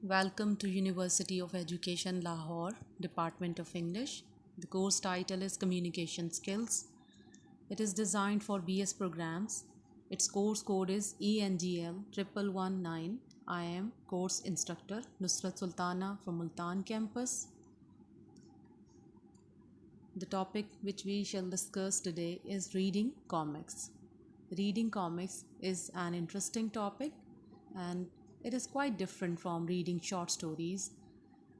Welcome to University of Education Lahore, Department of English. The course title is Communication Skills. It is designed for BS programs. Its course code is ENGL 1119. I am course instructor Nusrat Sultana from Multan campus. The topic which we shall discuss today is reading comics. Reading comics is an interesting topic and it is quite different from reading short stories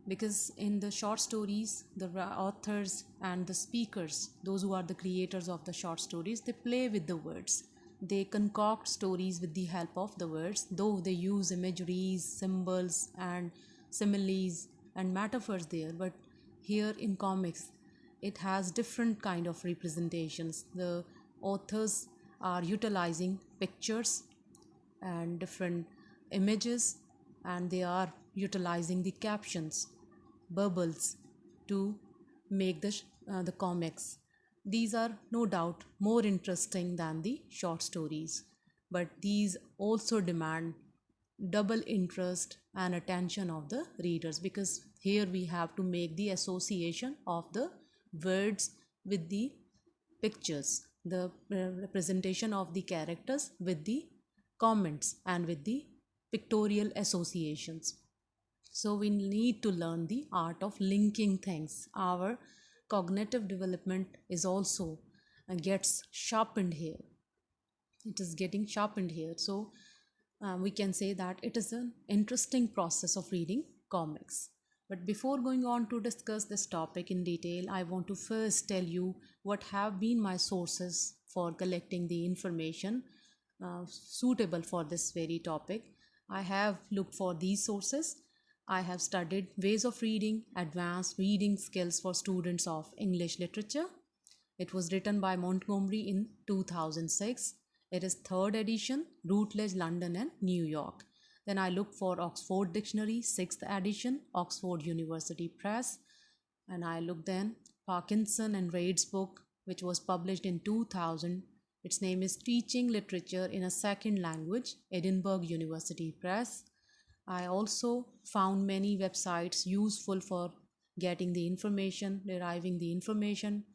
because in the short stories the authors and the speakers, those who are the creators of the short stories, they play with the words. They concoct stories with the help of the words, though they use imageries, symbols and similes and metaphors there, but here in comics it has different kind of representations. The authors are utilizing pictures and different images, and they are utilizing the captions, bubbles, to make the comics. These are no doubt more interesting than the short stories, but these also demand double interest and attention of the readers, because here we have to make the association of the words with the pictures, the representation of the characters with the comments and with the pictorial associations. So we need to learn the art of linking things. Our cognitive development is also gets sharpened here. It is getting sharpened here. So we can say that it is an interesting process of reading comics. But before going on to discuss this topic in detail, I want to first tell you what have been my sources for collecting the information suitable for this very topic. I have looked for these sources. I have studied Ways of Reading, Advanced Reading Skills for Students of English Literature. It was written by Montgomery in 2006. It is third edition, Routledge, London and New York. Then I looked for Oxford Dictionary, 6th edition, Oxford University Press. And I looked then Parkinson and Reid's book, which was published in 2000. Its name is Teaching Literature in a Second Language, Edinburgh University Press. I also found many websites useful for getting the information, deriving the information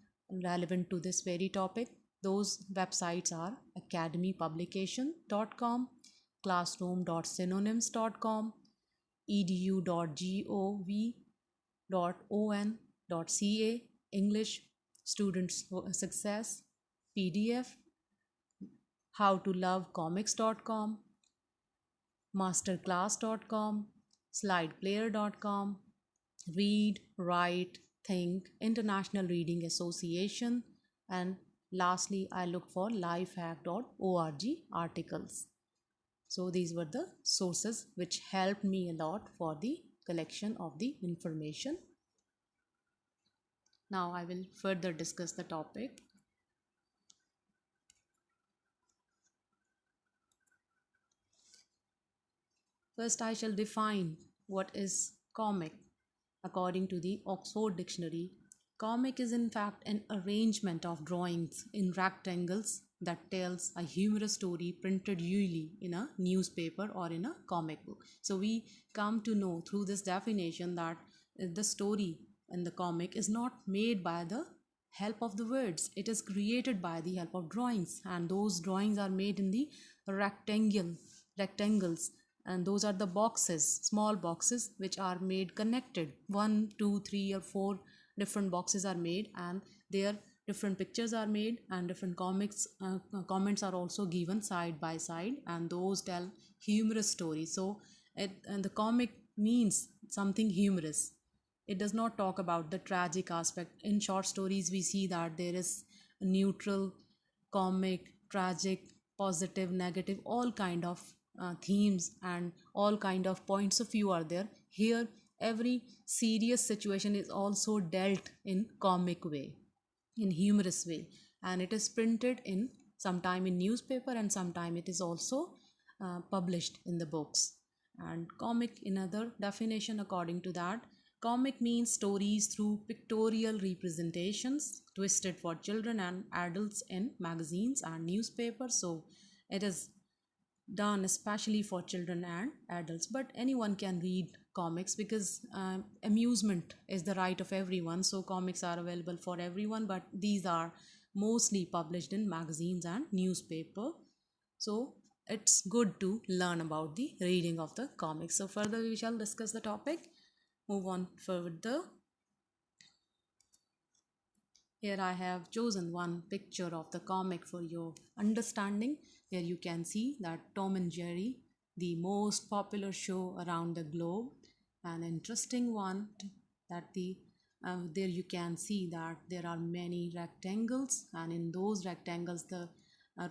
relevant to this very topic. Those websites are academypublication.com, classroom.synonyms.com, edu.gov.on.ca, English Students Success, PDF, howtolovecomics.com, masterclass.com, slideplayer.com, Read, Write, Think, International Reading Association, and lastly I looked for lifehack.org articles. So these were the sources which helped me a lot for the collection of the information. Now I will further discuss the topic. First, I shall define what is comic. According to the Oxford Dictionary, comic is in fact an arrangement of drawings in rectangles that tells a humorous story printed usually in a newspaper or in a comic book. So we come to know through this definition that the story in the comic is not made by the help of the words. It is created by the help of drawings, and those drawings are made in the rectangles, and those are the boxes, small boxes, which are made connected. 1, 2, 3 or 4 different boxes are made, and there different pictures are made, and different comments are also given side by side, and those tell humorous stories. So and the comic means something humorous. It does not talk about the tragic aspect. In short stories we see that there is neutral, comic, tragic, positive, negative, all kind of themes and all kind of points of view are there. Here every serious situation is also dealt in comic way, in humorous way, and it is printed in sometime in newspaper, and sometime it is also published in the books. And comic, in other definition according to that, comic means stories through pictorial representations, twisted for children and adults in magazines and newspapers. So it is done especially for children and adults, but anyone can read comics because amusement is the right of everyone. So comics are available for everyone, but these are mostly published in magazines and newspaper. So it's good to learn about the reading of the comics. So further we shall discuss the topic. Move on further. Here I have chosen one picture of the comic for your understanding. Here you can see that Tom and Jerry, the most popular show around the globe, an interesting one that there you can see that there are many rectangles, and in those rectangles the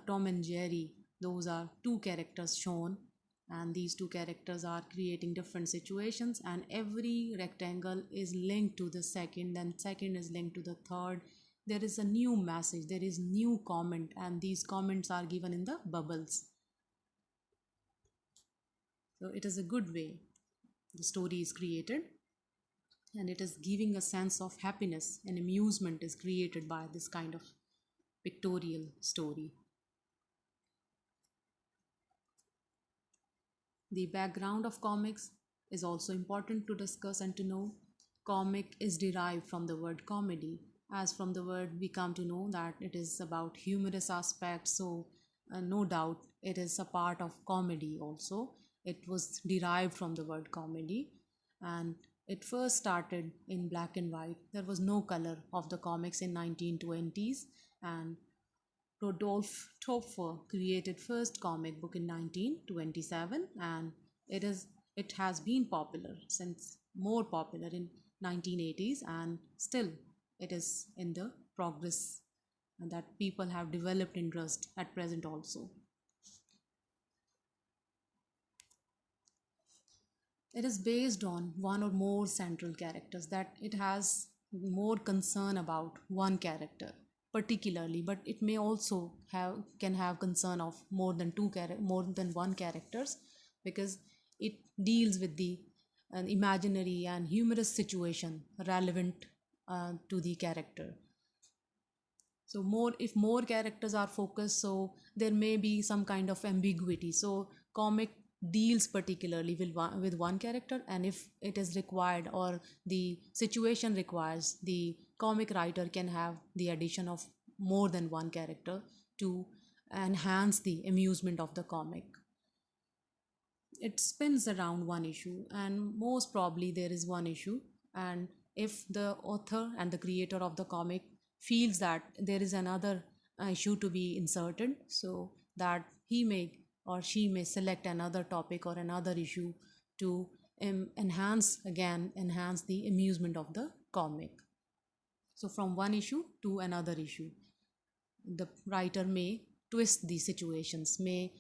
Tom and Jerry, those are two characters shown, and these two characters are creating different situations, and every rectangle is linked to the second, then second is linked to the third. There is a new message, there is new comment, and these comments are given in the bubbles. So it is a good way the story is created, and it is giving a sense of happiness and amusement is created by this kind of pictorial story. The background of comics is also important to discuss and to know. Comic is derived from the word comedy. As from the word, we come to know that it is about humorous aspects. So, no doubt, it is a part of comedy also. It was derived from the word comedy, and it first started in black and white. There was no color of the comics in 1920s, and Rodolphe Topfer created first comic book in 1927, and it has been popular since, more popular in 1980s, and still it is in the progress, and that people have developed interest at present also. It is based on one or more central characters, that it has more concern about one character particularly, but it may also have concern of more than one characters, because it deals with the an imaginary and humorous situation relevant to the character. So more, if more characters are focused, so there may be some kind of ambiguity. So comic deals particularly with one character, and if it is required or the situation requires, the comic writer can have the addition of more than one character to enhance the amusement of the comic. It spins around one issue, and most probably there is one issue, and if the author and the creator of the comic feels that there is another issue to be inserted, so that he may or she may select another topic or another issue to enhance the amusement of the comic. So from one issue to another issue, the writer may twist the situations, may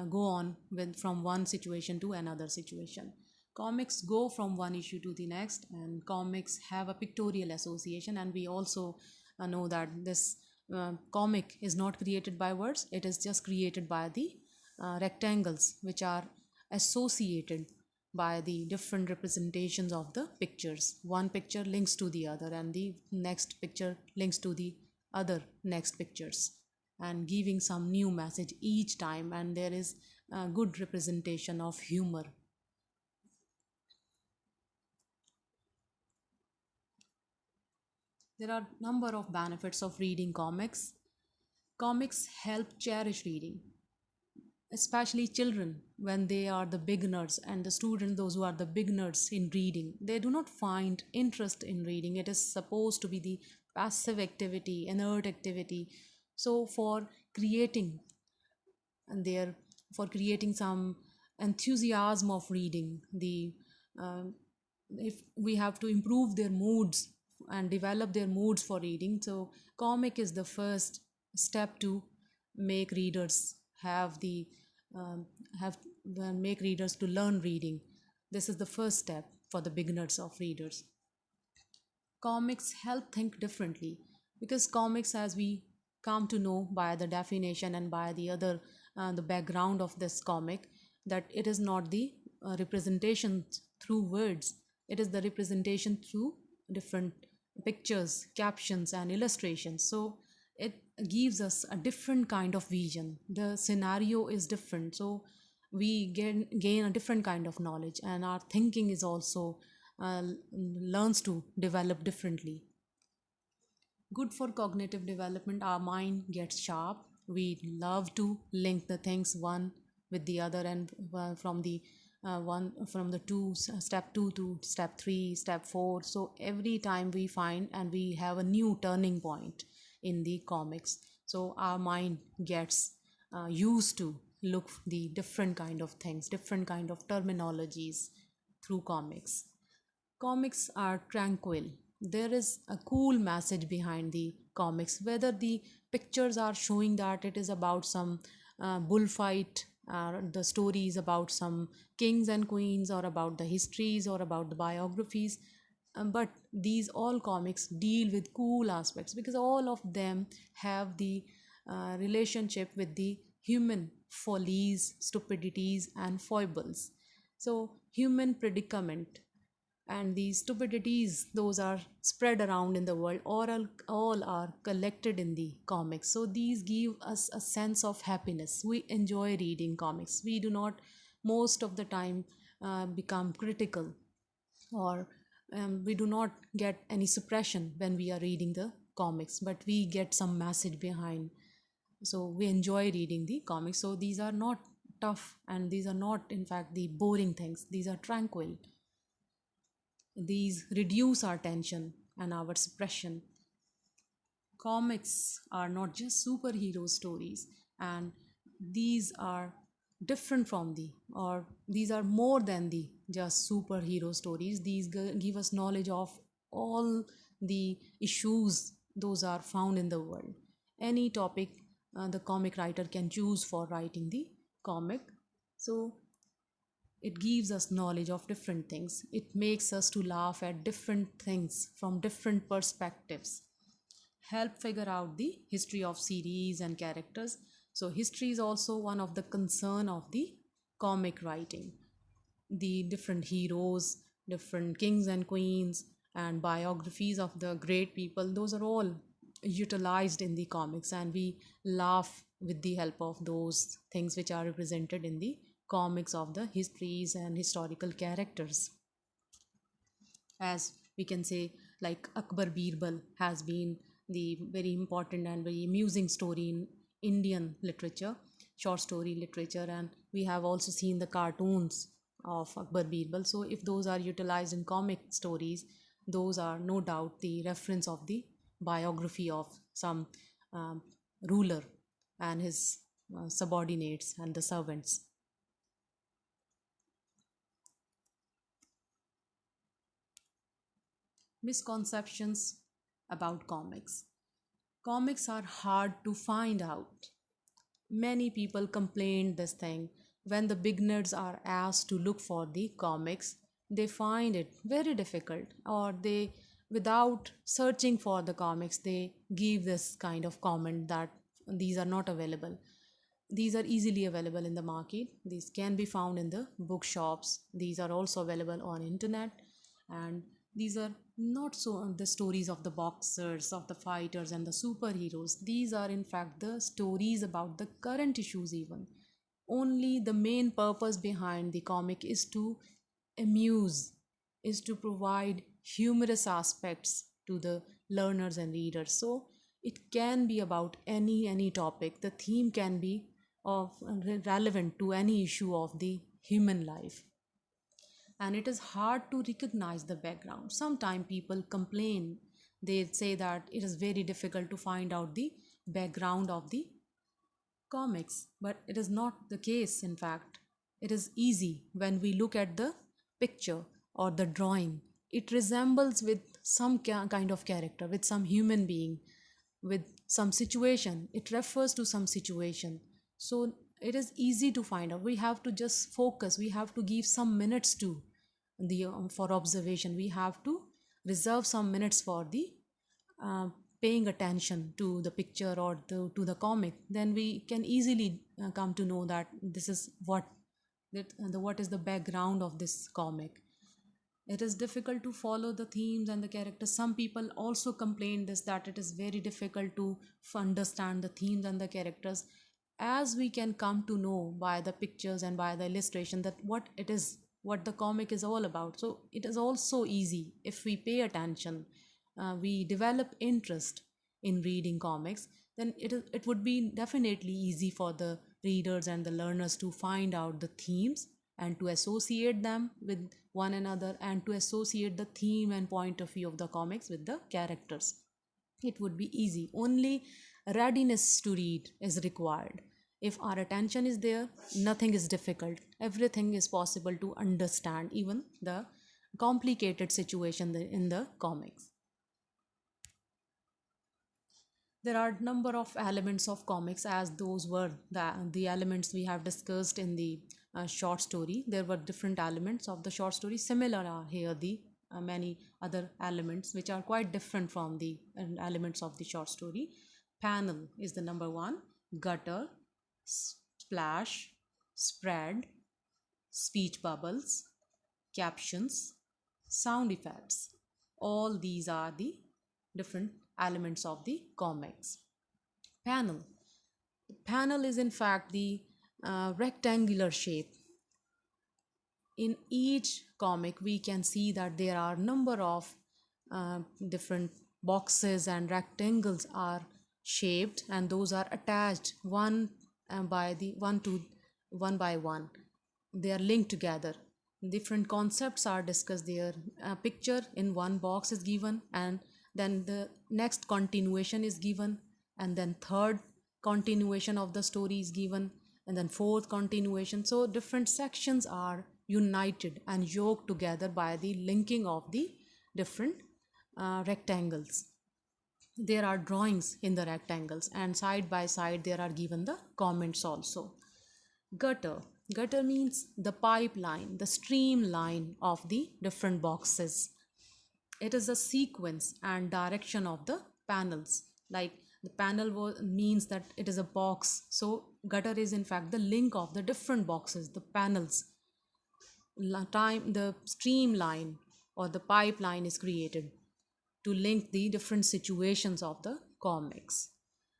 go on with from one situation to another situation. Comics go from one issue to the next, and comics have a pictorial association, and we also know that this comic is not created by words, it is just created by the rectangles which are associated by the different representations of the pictures. One picture links to the other, and the next picture links to the other next pictures, and giving some new message each time, and there is a good representation of humor. There are number of benefits of reading comics. Comics help cherish reading, especially children when they are the beginners, and the students, those who are the beginners in reading, they do not find interest in reading. It is supposed to be the passive activity, inert activity. So creating and their for creating some enthusiasm of reading, the um, if we have to improve their moods and develop their moods for reading, so comic is the first step to make readers have the um, have make readers to learn reading. This is the first step for the beginners of readers. Comics help think differently, because comics, as we come to know by the definition and by the other the background of this comic, that it is not the representation through words, it is the representation through different pictures, captions, and illustrations. So it gives us a different kind of vision, the scenario is different. So we gain a different kind of knowledge, and our thinking is also learns to develop differently. Good for cognitive development, our mind gets sharp. We love to link the things one with the other, and from the one from the step 2 to step 3, step 4. So every time we find and we have a new turning point in the comics, so our mind gets used to look the different kind of things, different kind of terminologies through comics. Comics are tranquil. There is a cool message behind the comics, whether the pictures are showing that it is about some bullfight, the stories about some kings and queens, or about the histories, or about the biographies. But these all comics deal with cool aspects, because all of them have the relationship with the human follies, stupidities, and foibles. So, human predicament and these stupidities, those are spread around in the world, or all are collected in the comics. So these give us a sense of happiness. We enjoy reading comics. We do not most of the time become critical, or we do not get any suppression when we are reading the comics, but we get some message behind. So we enjoy reading the comics. So these are not tough, and these are not in fact the boring things. These are tranquil. These reduce our tension and our suppression. Comics are not just superhero stories, and these are different from the, or these are more than the just superhero stories. These give us knowledge of all the issues those are found in the world. Any topic the comic writer can choose for writing the comic. So it gives us knowledge of different things. It makes us to laugh at different things from different perspectives. Help figure out the history of series and characters. So history is also one of the concern of the comic writing. The different heroes, different kings and queens, and biographies of the great people, those are all utilized in the comics, and we laugh with the help of those things which are represented in the comics of the histories and historical characters. As we can say, like Akbar Birbal has been the very important and very amusing story in Indian literature, short story literature, and we have also seen the cartoons of Akbar Birbal. So if those are utilized in comic stories, those are no doubt the reference of the biography of some um, ruler and his subordinates and the servants. Misconceptions about comics. Comics are hard to find out. Many people complain this thing. When the beginners are asked to look for the comics, they find it very difficult, or they, without searching for the comics, they give this kind of comment that these are not available. These are easily available in the market. These can be found in the bookshops. These are also available on internet, and these are not so the stories of the boxers, of the fighters, and the superheroes. These are in fact the stories about the current issues even. Only the main purpose behind the comic is to amuse, is to provide humorous aspects to the learners and readers. So it can be about any topic. The theme can be of relevant to any issue of the human life, and it is hard to recognize the background. Sometimes people complain, they say that it is very difficult to find out the background of the comics, but it is not the case. In fact, it is easy when we look at the picture or the drawing. It resembles with some kind of character, with some human being, with some situation. It refers to some situation. So it is easy to find out. We have to just focus. We have to give some minutes to the for observation. We have to reserve some minutes for the uh, paying attention to the picture or to the comic. Then we can easily come to know that this is what is the background of this comic. It is difficult to follow the themes and the characters. Some people also complain this, that it is very difficult to understand the themes and the characters. as we can come to know by the pictures and by the illustration that what it is, what the comic is all about. So it is also easy if we pay attention, we develop interest in reading comics, then it would be definitely easy for the readers and the learners to find out the themes and to associate them with one another, and to associate the theme and point of view of the comics with the characters. It would be easy. Only readiness to read is required. If our attention is there, nothing is difficult. Everything is possible to understand, even the complicated situation in the comics. There are number of elements of comics, as those were the elements we have discussed in the short story. There were different elements of the short story. Similar are here the many other elements which are quite different from the elements of the short story. Panel is the number one. Gutter, splash, spread, speech bubbles, captions, sound effects. All these are the different elements of the comics. Panel. Panel is in fact the rectangular shape. In each comic, we can see that there are number of different boxes and rectangles are shaped, and those are attached one by the one to one by one. They are linked together. Different concepts are discussed there. A picture in one box is given, and then the next continuation is given, and then third continuation of the story is given, and then fourth continuation. So different sections are united and yoked together by the linking of the different rectangles. There are drawings in the rectangles, and side by side there are given the comments also. Gutter. Gutter means the pipeline, the streamline of the different boxes. It is a sequence and direction of the panels. Like the panel means that it is a box. So gutter is in fact the link of the different boxes, the panels. The streamline or the pipeline is created to link the different situations of the comics.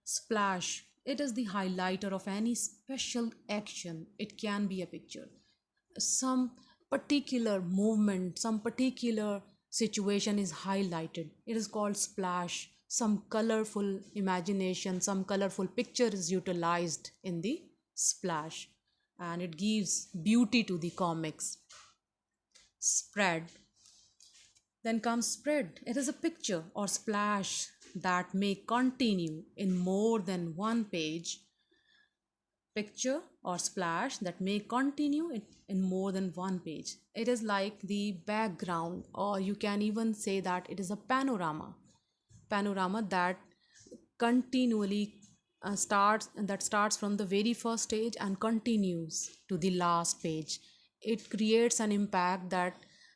Splash. It is the highlighter of any special action. It can be a picture, some particular movement, some particular situation is highlighted. It is called splash. Some colorful imagination, some colorful picture is utilized in the splash, and it gives beauty to the comics. Spread. Then comes spread. It is a picture or splash that may continue in more than one page. Picture or splash that may continue in more than one page. It is like the background, or you can even say that it is a panorama. Panorama that continually starts from the very first stage and continues to the last page. It creates an impact that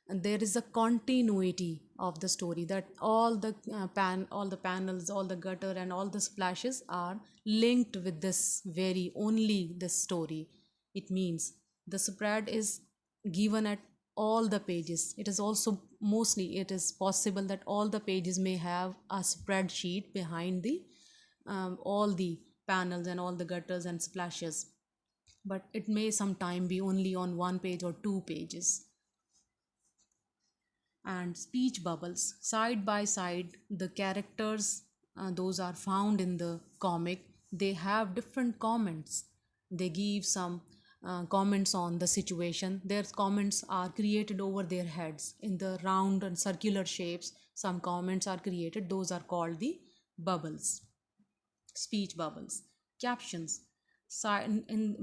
there is a continuity of the story, that all the panels, all the gutter and all the splashes are linked with this very only this story. It means the spread is given at all the pages. It is also mostly it is possible that all the pages may have a spreadsheet behind the all the panels and all the gutters and splashes, but it may sometime be only on one page or two pages. And speech bubbles, side by side the characters, those are found in the comic, they have different comments. They give some comments on the situation. Their comments are created over their heads in the round and circular shapes. Some comments are created, those are called the bubbles, speech bubbles. Captions,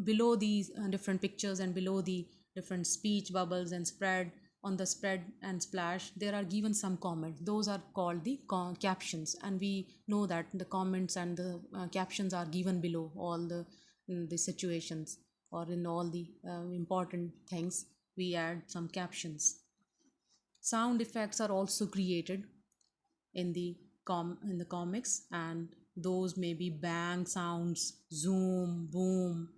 below these different pictures and below the different speech bubbles and spread, on the spread and splash there are given some comments, those are called the captions. And we know that the comments and the captions are given below all the situations, or in all the important things we add some captions. Sound effects are also created in the in the comics, and those may be bang sounds, zoom, boom.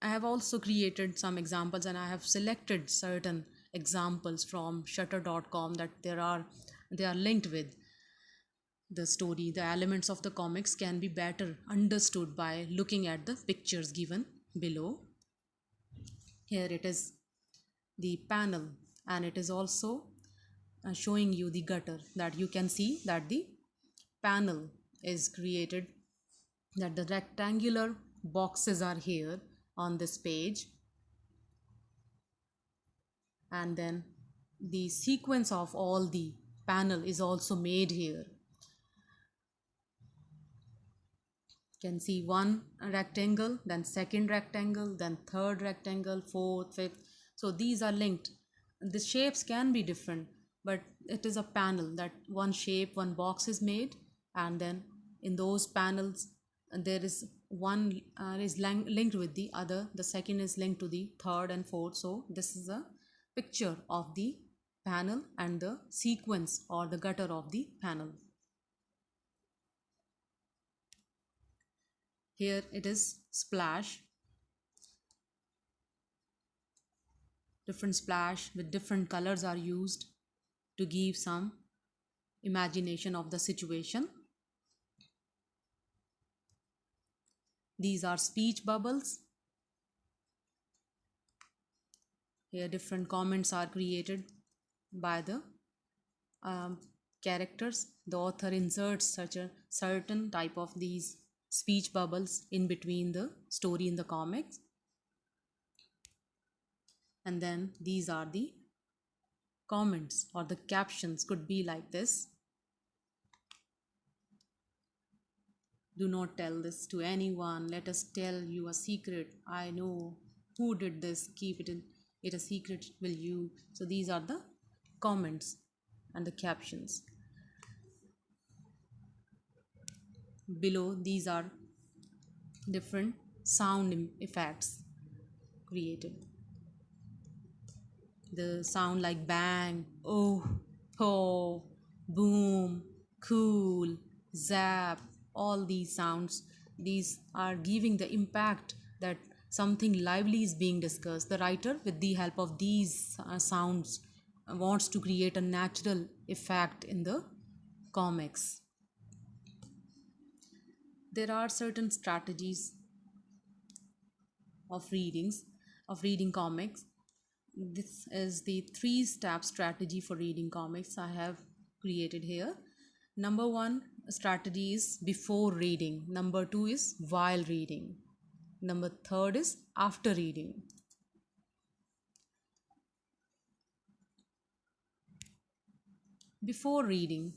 I have also created some examples, and I have selected certain examples from shutter.com that they are linked with. The story, the elements of the comics can be better understood by looking at the pictures given below. Here it is the panel, and it is also showing you the gutter, that you can see that the panel is created, that the rectangular boxes are here on this page, and then the sequence of all the panel is also made here. Can see one rectangle, then second rectangle, then third rectangle, fourth, fifth. So these are linked. The shapes can be different, but it is a panel, that one shape, one box is made, and then in those panels there is one linked with the other, the second is linked to the third and fourth. So this is a picture of the panel and the sequence or the gutter of the panel. Here it is splash, different splash with different colors are used to give some imagination of the situation. These are speech bubbles. Here different comments are created by the um, characters. The author inserts such a certain type of these speech bubbles in between the story in the comics. And then these are the comments, or the captions could be like this: do not tell this to anyone. Let us tell you a secret. I know who did this. Keep it a secret, will you? So these are the comments and the captions. Below these are different sound effects created. The sound like bang, oh, po, boom, cool, zap, all these sounds, these are giving the impact that something lively is being discussed. The writer, with the help of these sounds, wants to create a natural effect in the comics. There are certain strategies of reading comics. This is the 3-step strategy for reading comics I have created here. Number 1 strategy is before reading. Number 2 is while reading. Number 3rd is after reading. Before reading,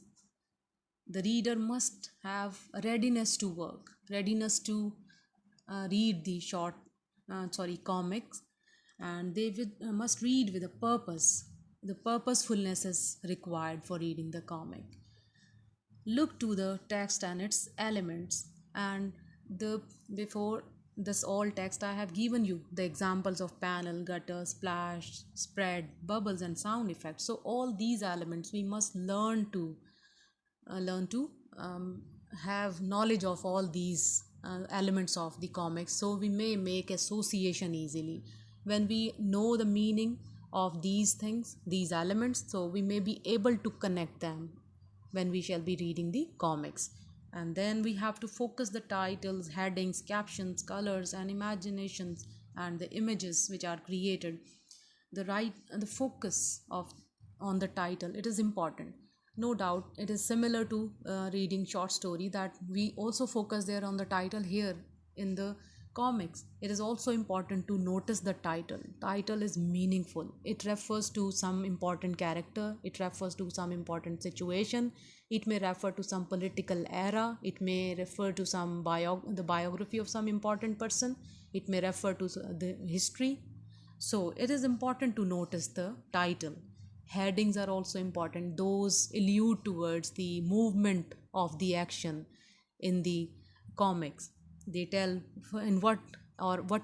the reader must have a readiness to work, readiness to read the comics, and they must read with a purpose. The purposefulness is required for reading the comic. Look to the text and its elements, and the before this all text I have given you the examples of panel, gutter, splash, spread, bubbles, and sound effects. So all these elements we must learn to have knowledge of all these elements of the comics, so we may make association easily. When we know the meaning of these things, these elements, so we may be able to connect them when we shall be reading the comics. And then we have to focus the titles, headings, captions, colors, and imaginations, and the images which are created. The focus of on the title, it is important. No doubt it is similar to reading short story, that we also focus there on the title. Here in the comics, it is also important to notice the title is meaningful. It refers to some important character, it refers to some important situation, it may refer to some political era, it may refer to some the biography of some important person, it may refer to the history. So it is important to notice the title. Headings are also important. Those allude towards the movement of the action in the comics. They tell in what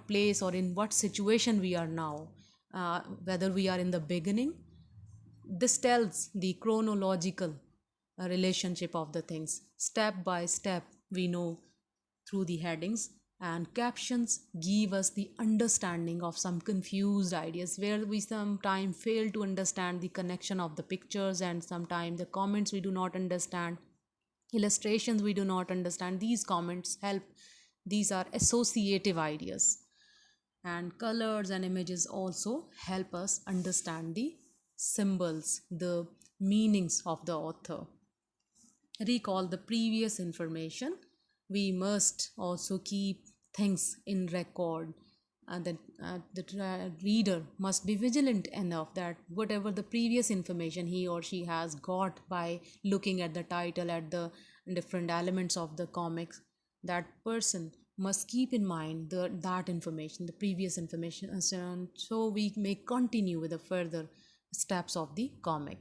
place or in what situation we are now, whether we are in the beginning. This tells the chronological relationship of the things. Step by step, we know through the headings, and captions give us the understanding of some confused ideas, where we sometimes fail to understand the connection of the pictures, and sometimes the comments we do not understand. Illustrations we do not understand. These comments help. These are associative ideas. And colors and images also help us understand the symbols, the meanings of the author. Recall the previous information. We must also keep things in record, and the reader must be vigilant enough that whatever the previous information he or she has got by looking at the title, at the different elements of the comics, that person must keep in mind that information, the previous information, and so we may continue with the further steps of the comic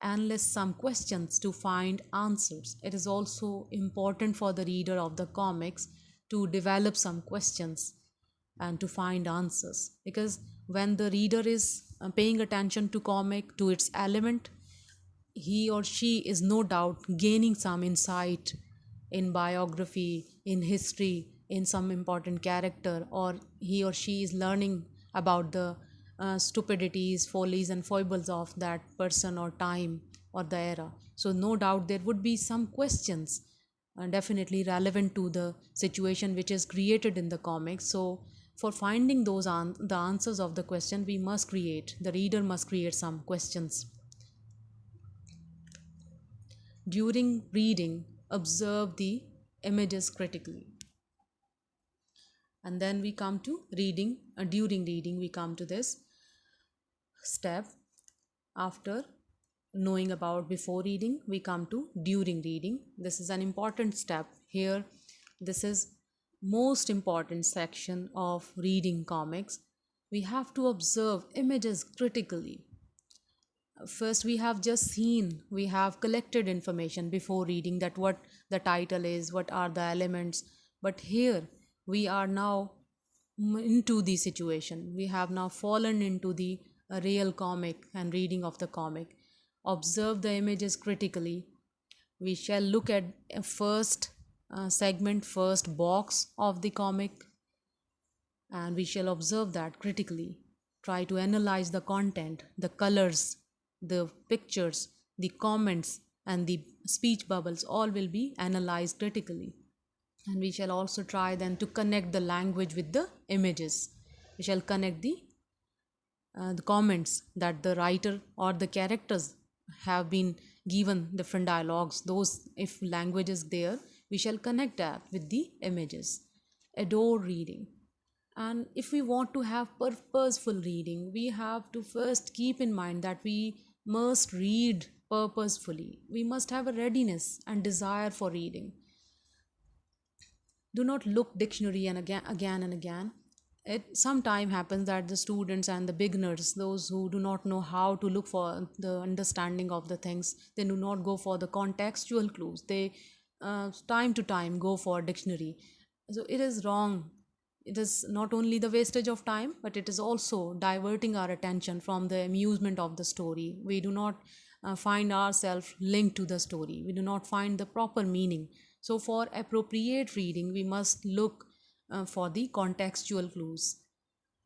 and list some questions to find answers. It is also important for the reader of the comics to develop some questions and to find answers, because when the reader is paying attention to comic, to its element, he or she is no doubt gaining some insight in biography, in history, in some important character, or he or she is learning about the stupidities, follies, and foibles of that person or time or the era. So, no doubt there would be some questions definitely relevant to the situation which is created in the comics. So, for finding the answers of the question, we must create, the reader must create some questions. During reading, observe the images critically. And then we come to reading. During reading, we come to this step. After knowing about before reading, we come to during reading. This is an important step here. This is most important section of reading comics. We have to observe images critically. First, we have just seen, we have collected information before reading, that what the title is, what are the elements. But here we are now into the situation, we have now fallen into the real comic and reading of the comic. Observe the images critically. We shall look at a first segment, first box of the comic, and we shall observe that critically. Try to analyze the content, the colors, the pictures, the comments, and the speech bubbles, all will be analyzed critically. And we shall also try then to connect the language with the images. We shall connect the comments that the writer or the characters have been given different dialogues. Those, if language is there, we shall connect that with the images. Adore reading. And if we want to have purposeful reading, we have to first keep in mind that we must read purposefully. We must have a readiness and desire for reading. Do not look dictionary and again and again. It sometimes happens that the students and the beginners, those who do not know how to look for the understanding of the things, they do not go for the contextual clues. They time to time go for dictionary. So it is wrong. It is not only the wastage of time, but it is also diverting our attention from the amusement of the story. We do not find ourselves linked to the story. We do not find the proper meaning. So, for appropriate reading, we must look for the contextual clues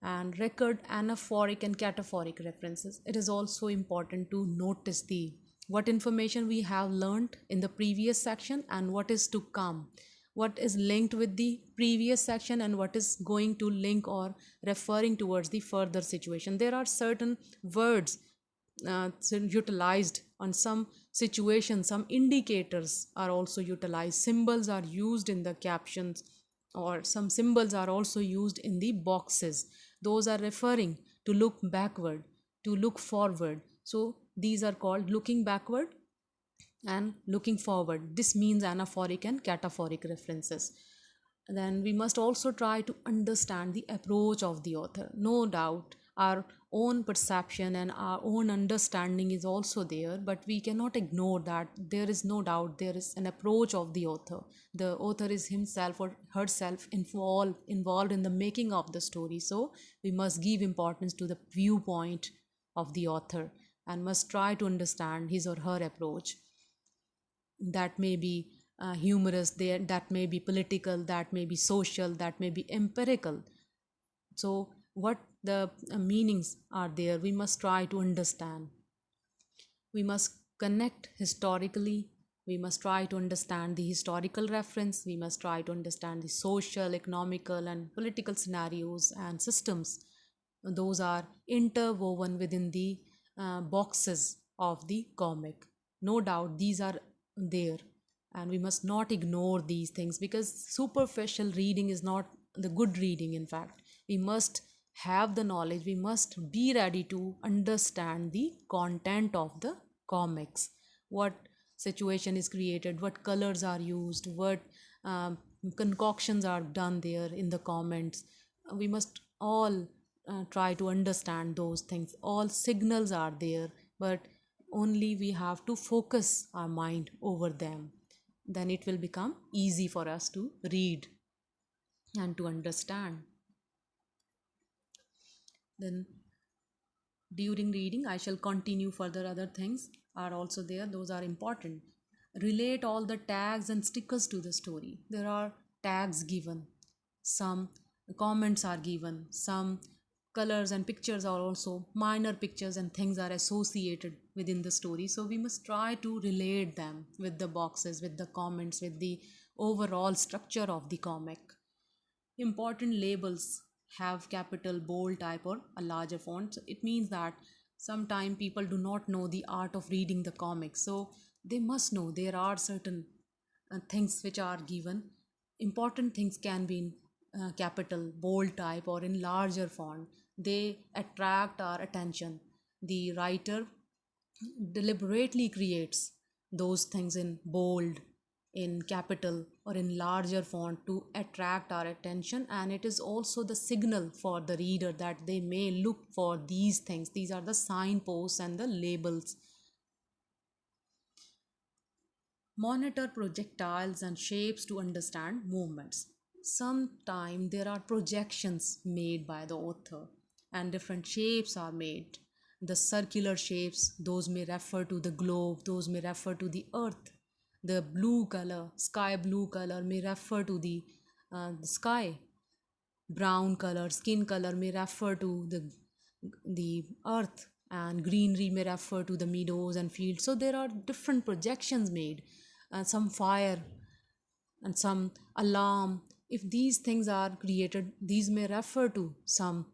and record anaphoric and cataphoric references. It is also important to notice the what information we have learned in the previous section and what is to come, what is linked with the previous section and what is going to link or referring towards the further situation. There are certain words utilized on some situations, some indicators are also utilized, symbols are used in the captions, or some symbols are also used in the boxes. Those are referring to look backward, to look forward. So these are called looking backward and looking forward. This means anaphoric and cataphoric references. Then we must also try to understand the approach of the author. No doubt our own perception and our own understanding is also there, but we cannot ignore that there is no doubt there is an approach of the author. The author is himself or herself involved in the making of the story. So we must give importance to the viewpoint of the author and must try to understand his or her approach. That may be humorous, there that may be political, that may be social, that may be empirical. So what the meanings are there, we must try to understand. We must connect historically We must try to understand the historical reference. We must try to understand the social, economical, and political scenarios and systems. Those are interwoven within the boxes of the comic. No doubt these are there, and we must not ignore these things, because superficial reading is not the good reading. In fact, we must have the knowledge, we must be ready to understand the content of the comics. What situation is created, what colors are used, what um, concoctions are done there in the comments. We must all try to understand those things. All signals are there, but only we have to focus our mind over them. Then it will become easy for us to read and to understand. Then during reading, I shall continue further. Other things are also there, those are important. Relate all the tags and stickers to the story. There are tags given, some comments are given, some colors and pictures are also minor pictures and things are associated within the story. So we must try to relate them with the boxes, with the comments, with the overall structure of the comic. Important labels have capital, bold type, or a larger font. So it means that sometimes people do not know the art of reading the comics, so they must know there are certain things which are given. Important things can be in capital, bold type, or in larger font. They attract our attention. The writer deliberately creates those things in bold, in capital, or in larger font to attract our attention, and it is also the signal for the reader that they may look for these things. These are the signposts and the labels. Monitor projectiles and shapes to understand movements. Sometimes there are projections made by the author and different shapes are made. The circular shapes, those may refer to the globe, those may refer to the earth. The blue color, sky blue color, may refer to the sky. Brown color, skin color, may refer to the earth, and greenery may refer to the meadows and fields. So there are different projections made. Some fire and some alarm, if these things are created, these may refer to some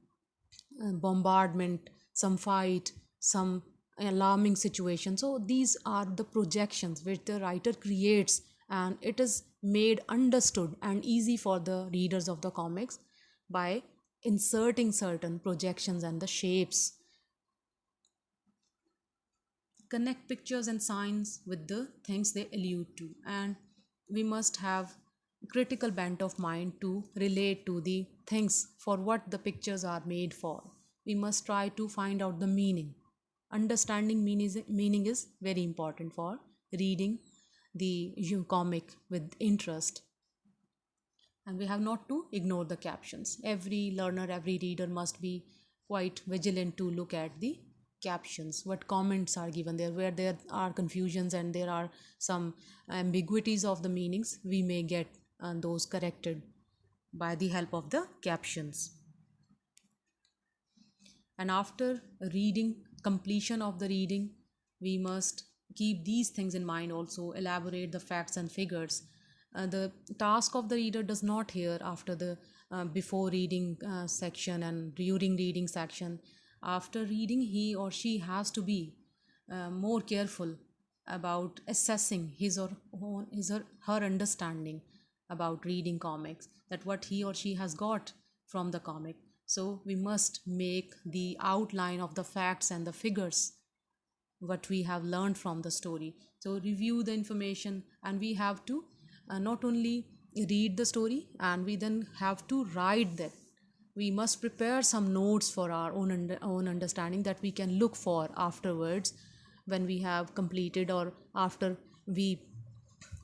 bombardment, some fight, some alarming situation. So these are the projections which the writer creates, and it is made understood and easy for the readers of the comics by inserting certain projections and the shapes. Connect pictures and signs with the things they allude to, and we must have critical bent of mind to relate to the things for what the pictures are made for. We must try to find out the meaning. Understanding meaning is very important for reading the comic with interest. And we have not to ignore the captions. Every learner, every reader must be quite vigilant to look at the captions, what comments are given there. Where there are confusions and there are some ambiguities of the meanings, we may get those corrected by the help of the captions. And after reading, completion of the reading, we must keep these things in mind also. Elaborate the facts and figures. The task of the reader does not here after the before reading section and during reading section. After reading, he or she has to be more careful about assessing his or her understanding about reading comics, that what he or she has got from the comic. So we must make the outline of the facts and the figures, what we have learned from the story. So review the information, and we have to not only read the story, and we then have to write that. We must prepare some notes for our own understanding that we can look for afterwards when we have completed, or after we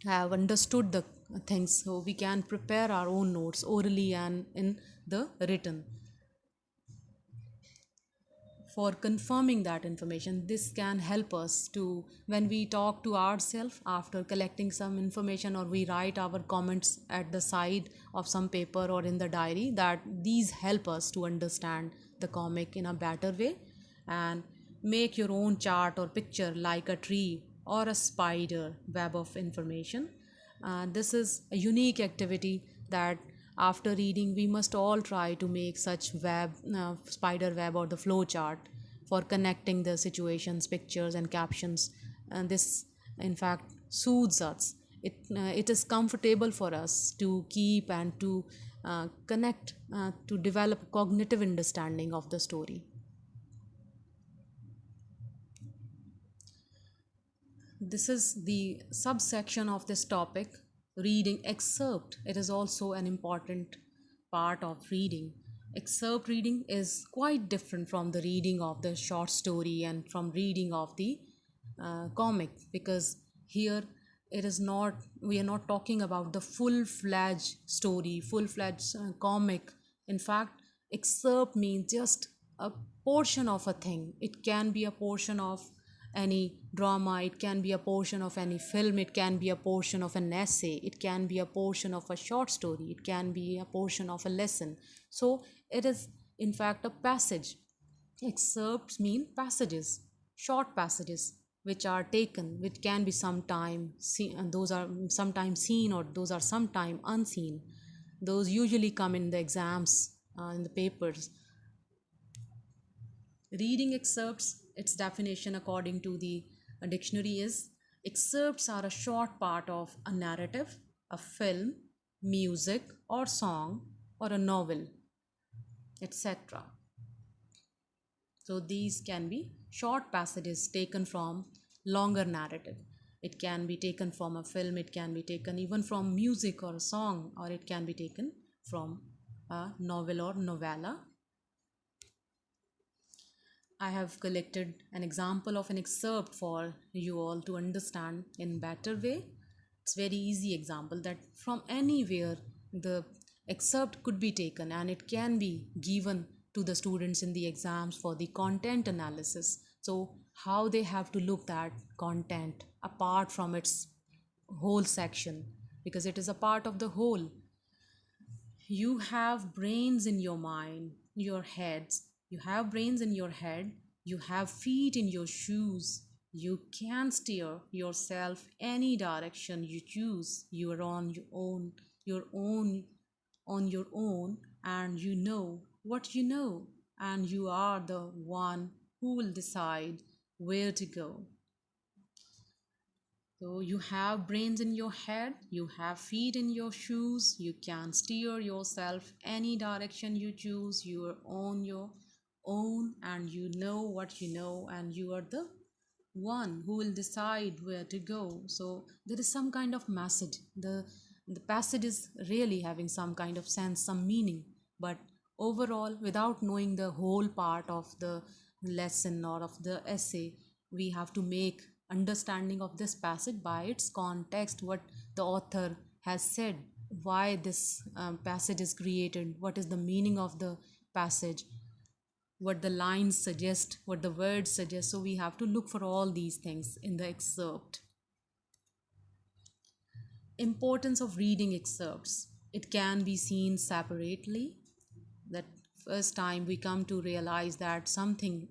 have understood the things. So we can prepare our own notes orally and in the written for confirming that information. This can help us to, when we talk to ourselves after collecting some information, or we write our comments at the side of some paper or in the diary, that these help us to understand the comic in a better way. And make your own chart or picture like a tree or a spider web of information. This is a unique activity that after reading we must all try to make such spider web or the flow chart for connecting the situations, pictures, and captions. And this, in fact, soothes us. It is comfortable for us to keep and to connect, to develop cognitive understanding of the story. This is the subsection of this topic, reading excerpt. It is also an important part of reading. Excerpt reading is quite different from the reading of the short story and from reading of the comic, because here it is not, we are not talking about the full-fledged story, full-fledged comic. In fact, excerpt means just a portion of a thing. It can be a portion of any drama, it can be a portion of any film, it can be a portion of an essay, it can be a portion of a short story, it can be a portion of a lesson. So it is in fact a passage. Excerpts mean passages, short passages which are taken, which can be sometime seen, and those are sometimes seen or those are sometime unseen. Those usually come in the exams, in the papers. Reading excerpts, its definition according to the dictionary is: excerpts are a short part of a narrative, a film, music or song, or a novel, etc. So these can be short passages taken from longer narrative. It can be taken from a film, it can be taken even from music or a song, or it can be taken from a novel or novella. I have collected an example of an excerpt for you all to understand in better way. It's very easy example that from anywhere the excerpt could be taken and it can be given to the students in the exams for the content analysis. So how they have to look at content apart from its whole section, because it is a part of the whole. You have brains in your mind, your heads. You have brains in your head. You have feet in your shoes. You can steer yourself any direction you choose. You are on your own, on your own, and you know what you know, and you are the one who will decide where to go. So you have brains in your head, you have feet in your shoes, you can steer yourself any direction you choose, you are on your own and you know what you know, and you are the one who will decide where to go. So there is some kind of message. The passage is really having some kind of sense, some meaning, but overall, without knowing the whole part of the lesson or of the essay, we have to make understanding of this passage by its context, what the author has said, why this passage is created, what is the meaning of the passage, what the lines suggest, what the words suggest. So we have to look for all these things in the excerpt. Importance of reading excerpts. It can be seen separately. That first time we come to realize that something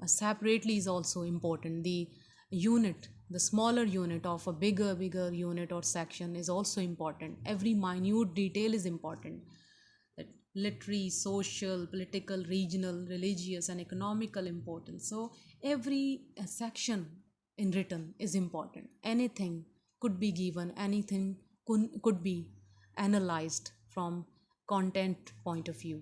separately is also important. The unit, the smaller unit of a bigger unit or section is also important. Every minute detail is important. That literary, social, political, regional, religious, and economical importance. So every section in written is important. Anything could be given, anything could be analyzed from content point of view.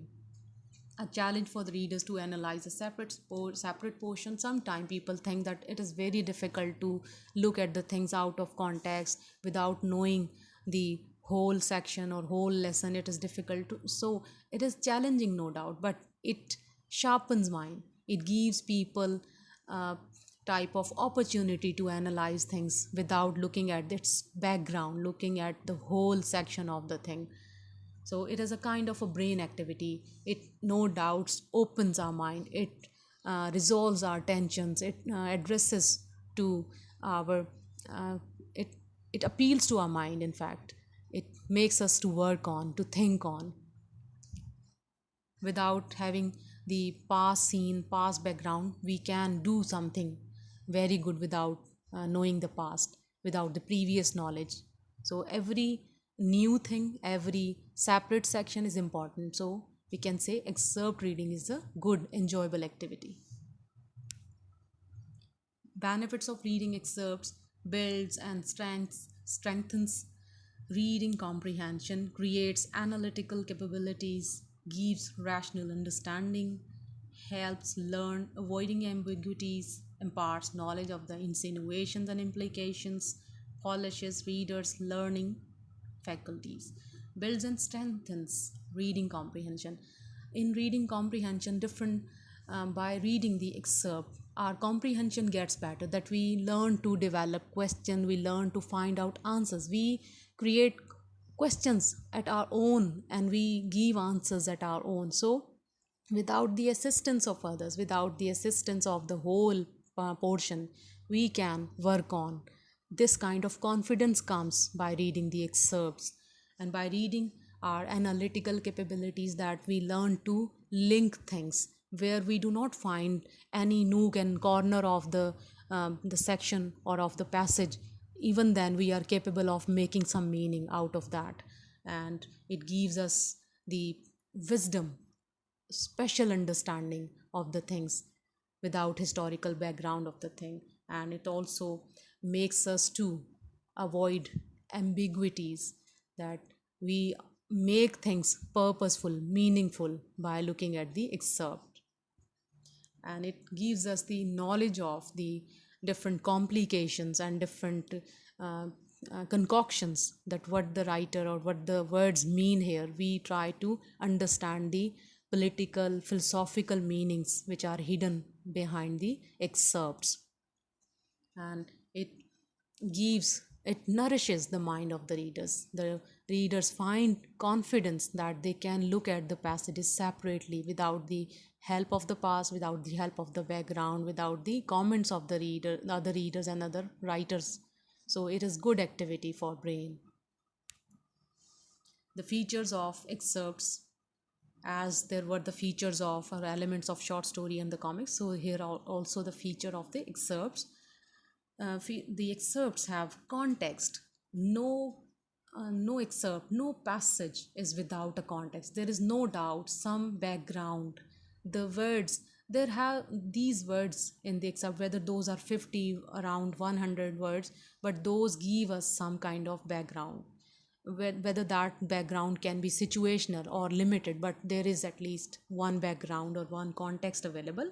A challenge for the readers to analyze a separate portion. Sometimes people think that it is very difficult to look at the things out of context without knowing the whole section or whole lesson. It is difficult to, so it is challenging, no doubt, but it sharpens mind. It gives people a type of opportunity to analyze things without looking at its background, looking at the whole section of the thing. So it is a kind of a brain activity. It no doubts opens our mind. It resolves our tensions. It addresses to our uh, it it appeals to our mind. In fact, it makes us to work on, to think on, without having the past scene, past background. We can do something very good without knowing the past, without the previous knowledge. So every new thing, every separate section is important. So we can say excerpt reading is a good, enjoyable activity. Benefits of reading excerpts: builds and strengthens reading comprehension, creates analytical capabilities, gives rational understanding, helps learn avoiding ambiguities, imparts knowledge of the insinuations and implications, polishes readers' learning faculties, builds and strengthens reading comprehension. In reading comprehension, different by reading the excerpt, our comprehension gets better. That we learn to develop question, we learn to find out answers, we create questions at our own, and we give answers at our own. So without the assistance of others, without the assistance of the whole portion, we can work on. This kind of confidence comes by reading the excerpts, and by reading our analytical capabilities, that we learn to link things where we do not find any nook and corner of the section or of the passage. Even then we are capable of making some meaning out of that, and it gives us the wisdom, special understanding of the things without historical background of the thing. And it also makes us to avoid ambiguities, that we make things purposeful, meaningful by looking at the excerpt. And it gives us the knowledge of the different complications and different concoctions, that what the writer or what the words mean here. We try to understand the political, philosophical meanings which are hidden behind the excerpts. And it nourishes the mind of the readers. The readers find confidence that they can look at the passages separately, without the help of the past, without the help of the background, without the comments of the reader, the other readers and other writers. So it is good activity for brain. The features of excerpts: as there were the features of or elements of short story and the comics, so here are also the feature of the excerpts. The excerpts have context. No excerpt, no passage is without a context. There is no doubt some background. The words, there have these words in the excerpt, whether those are 50, around 100 words, but those give us some kind of background. Whether that background can be situational or limited, but there is at least one background or one context available.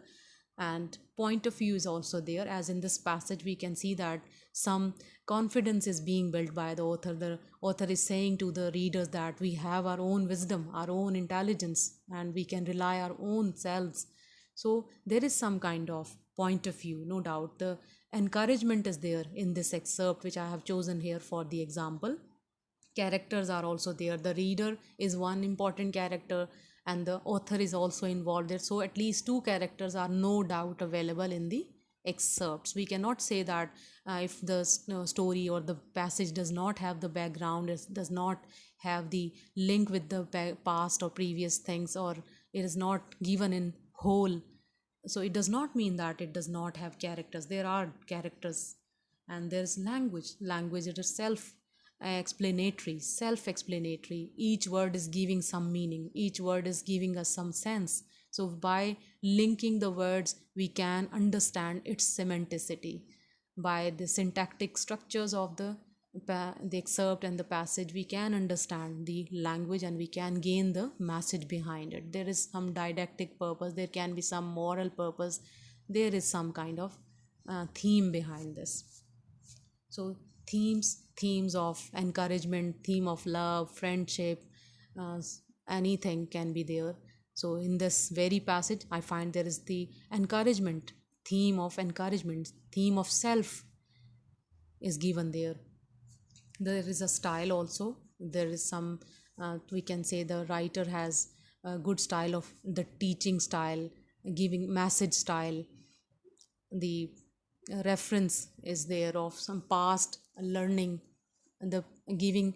And point of view is also there, as in this passage we can see that some confidence is being built by the author. The author is saying to the readers that we have our own wisdom, our own intelligence, and we can rely our own selves. So there is some kind of point of view, no doubt. The encouragement is there in this excerpt, which I have chosen here for the example. Characters are also there. The reader is one important character, and the author is also involved there. So at least two characters are no doubt available in the excerpts. We cannot say that if the story or the passage does not have the background, it does not have the link with the past or previous things, or it is not given in whole, so it does not mean that it does not have characters. There are characters. And there's language. It is self explanatory. Each word is giving some meaning, each word is giving us some sense. So by linking the words, we can understand its semanticity. By the syntactic structures of the excerpt and the passage, we can understand the language and we can gain the message behind it. There is some didactic purpose, there can be some moral purpose, there is some kind of theme behind this. So themes of encouragement, theme of love, friendship, uh, anything can be there. So in this very passage I find there is the encouragement, theme of self is given there. There is a style also. There is some we can say the writer has a good style of the teaching style, giving message style. The reference is there of some past learning, and the giving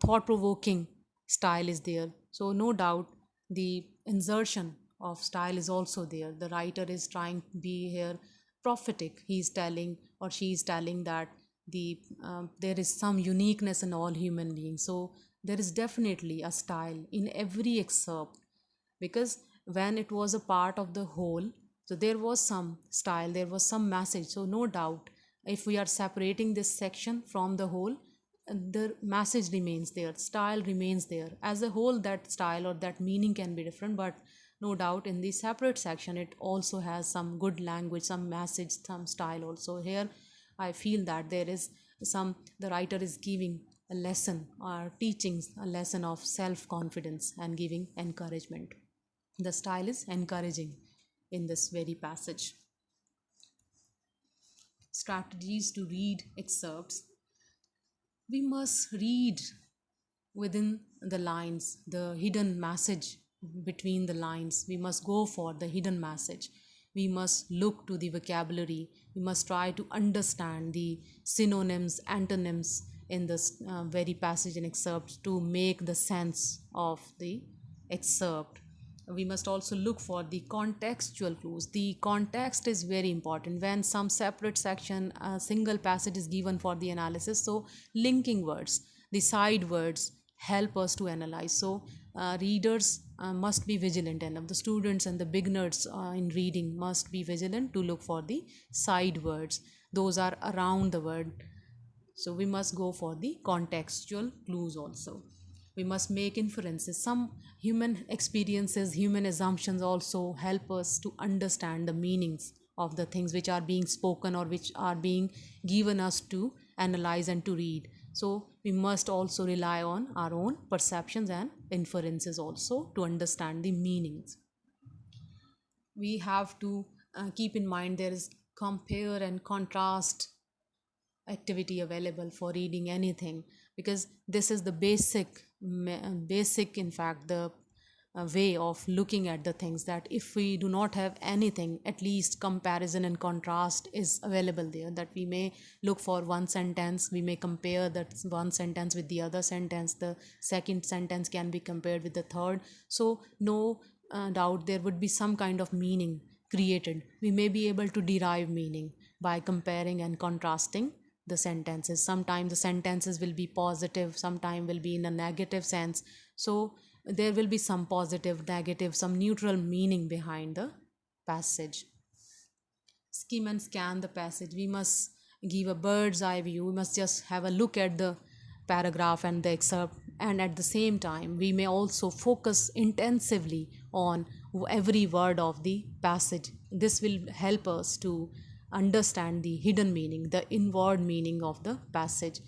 thought provoking style is there. So no doubt the insertion of style is also there. The writer is trying to be here prophetic. He's telling or she's telling that there is some uniqueness in all human beings. So there is definitely a style in every excerpt, because when it was a part of the whole, so there was some style, there was some message. So no doubt, if we are separating this section from the whole, the message remains there, style remains there. As a whole, that style or that meaning can be different, but no doubt in the separate section it also has some good language, some message, some style also. Here I feel that there is some, the writer is giving a lesson or teaching a lesson of self confidence and giving encouragement. The style is encouraging in this very passage. Strategies to read excerpts. We must read within the lines, the hidden message between the lines. We must go for the hidden message. We must look to the vocabulary. We must try to understand the synonyms, antonyms in this very passage and excerpt to make the sense of the excerpt. We must also look for the contextual clues. The context is very important when some separate section, a single passage is given for the analysis. So linking words, the side words help us to analyze. So readers must be vigilant, and the students and the beginners in reading must be vigilant to look for the side words. Those are around the word. So we must go for the contextual clues also. We must make inferences. Some human experiences, human assumptions also help us to understand the meanings of the things which are being spoken or which are being given us to analyze and to read. So we must also rely on our own perceptions and inferences also to understand the meanings. We have to keep in mind there is compare and contrast activity available for reading anything, because this is the basic in fact the way of looking at the things, that if we do not have anything, at least comparison and contrast is available there, that we may look for one sentence, we may compare that one sentence with the other sentence, the second sentence can be compared with the third. So no doubt there would be some kind of meaning created. We may be able to derive meaning by comparing and contrasting the sentences. Sometimes the sentences will be positive, sometimes will be in a negative sense. So there will be some positive, negative, some neutral meaning behind the passage. Skim and scan the passage. We must give a bird's eye view. We must just have a look at the paragraph and the excerpt, and at the same time we may also focus intensively on every word of the passage. This will help us to understand the hidden meaning, the inward meaning of the passage.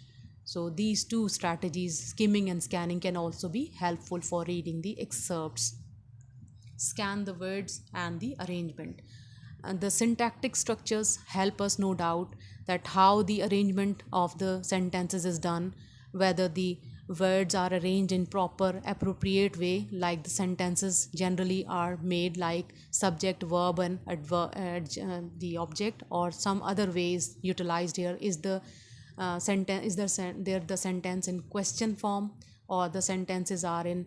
So these two strategies, skimming and scanning, can also be helpful for reading the excerpts. Scan the words and the arrangement. And the syntactic structures help us, no doubt, that how the arrangement of the sentences is done, whether the words are arranged in proper appropriate way, like the sentences generally are made, like subject, verb and the object, or some other ways utilized here. Is the sentence, is there the sentence in question form, or the sentences are in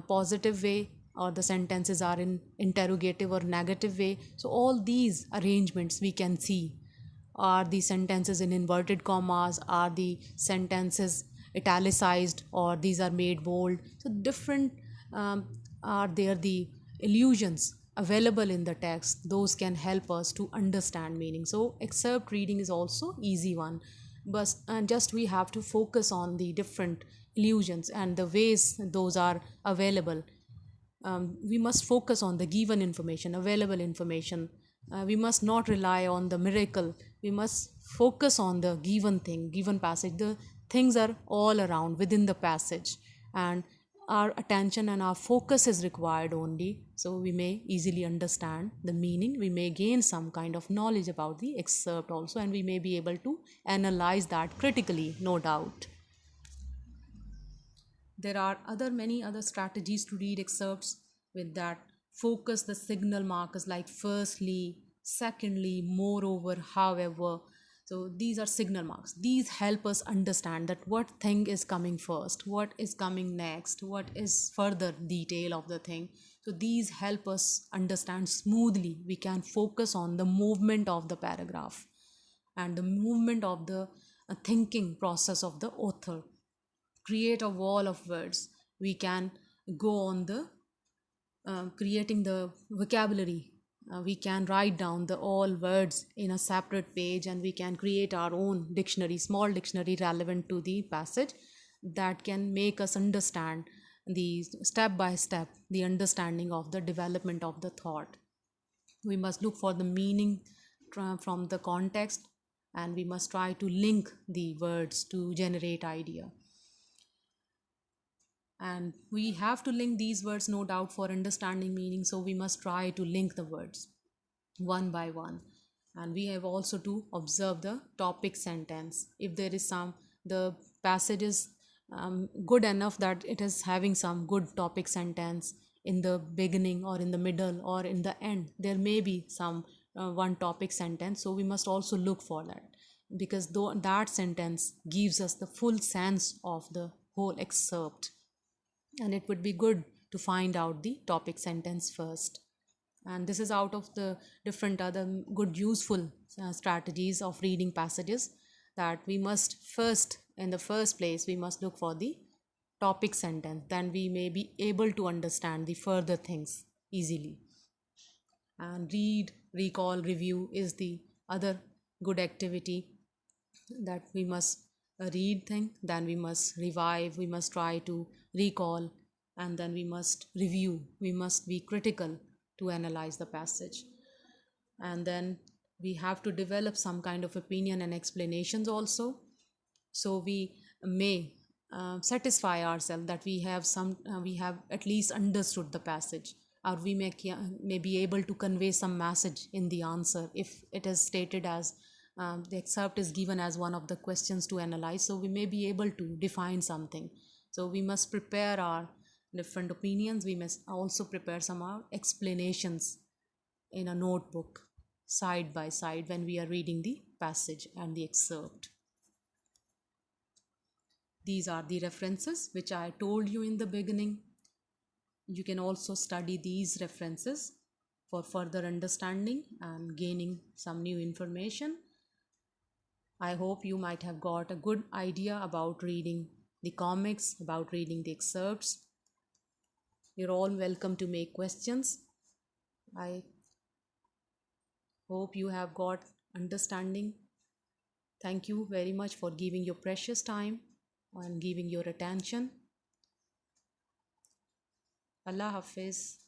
positive way, or the sentences are in interrogative or negative way. So all these arrangements we can see. Are the sentences in inverted commas, are the sentences italicized, or these are made bold? So different are there the illusions available in the text, those can help us to understand meaning. So excerpt reading is also easy one, but just we have to focus on the different illusions and the ways those are available. We must focus on the given information, available information. We must not rely on the miracle. We must focus on the given thing, given passage. The things are all around within the passage, and our attention and our focus is required only. So we may easily understand the meaning. We may gain some kind of knowledge about the excerpt also, and we may be able to analyze that critically, no doubt. There are many other strategies to read excerpts with that focus the signal markers, like firstly, secondly, moreover, however. So these are signal marks. These help us understand that what thing is coming first, what is coming next, what is further detail of the thing. So these help us understand smoothly. We can focus on the movement of the paragraph and the movement of the thinking process of the author. Create a wall of words. We can go on the creating the vocabulary. We can write down the all words in a separate page, and we can create our own dictionary, small dictionary relevant to the passage, that can make us understand the step by step the understanding of the development of the thought. We must look for the meaning from the context, and we must try to link the words to generate idea. And we have to link these words, no doubt, for understanding meaning, so we must try to link the words one by one. And we have also to observe the topic sentence. If there is some, the passage is good enough that it is having some good topic sentence in the beginning or in the middle or in the end, there may be some one topic sentence, so we must also look for that, because though that sentence gives us the full sense of the whole excerpt, and it would be good to find out the topic sentence first. And this is out of the different other good useful strategies of reading passages, that we must first, in the first place, we must look for the topic sentence, then we may be able to understand the further things easily. And read, recall, review is the other good activity, that we must read thing, then we must revive, we must try to recall, and then we must review, we must be critical to analyze the passage. And then we have to develop some kind of opinion and explanations also, so we may satisfy ourselves that we have at least understood the passage, or we may be able to convey some message in the answer if it is stated as the excerpt is given as one of the questions to analyze, so we may be able to define something. So we must prepare our different opinions, we must also prepare some our explanations in a notebook side by side when we are reading the passage and the excerpt. These are the references which I told you in the beginning. You can also study these references for further understanding and gaining some new information. I hope you might have got a good idea about reading the comics, about reading the excerpts. You're all welcome to make questions. I hope you have got understanding. Thank you very much for giving your precious time and giving your attention. Allah Hafiz.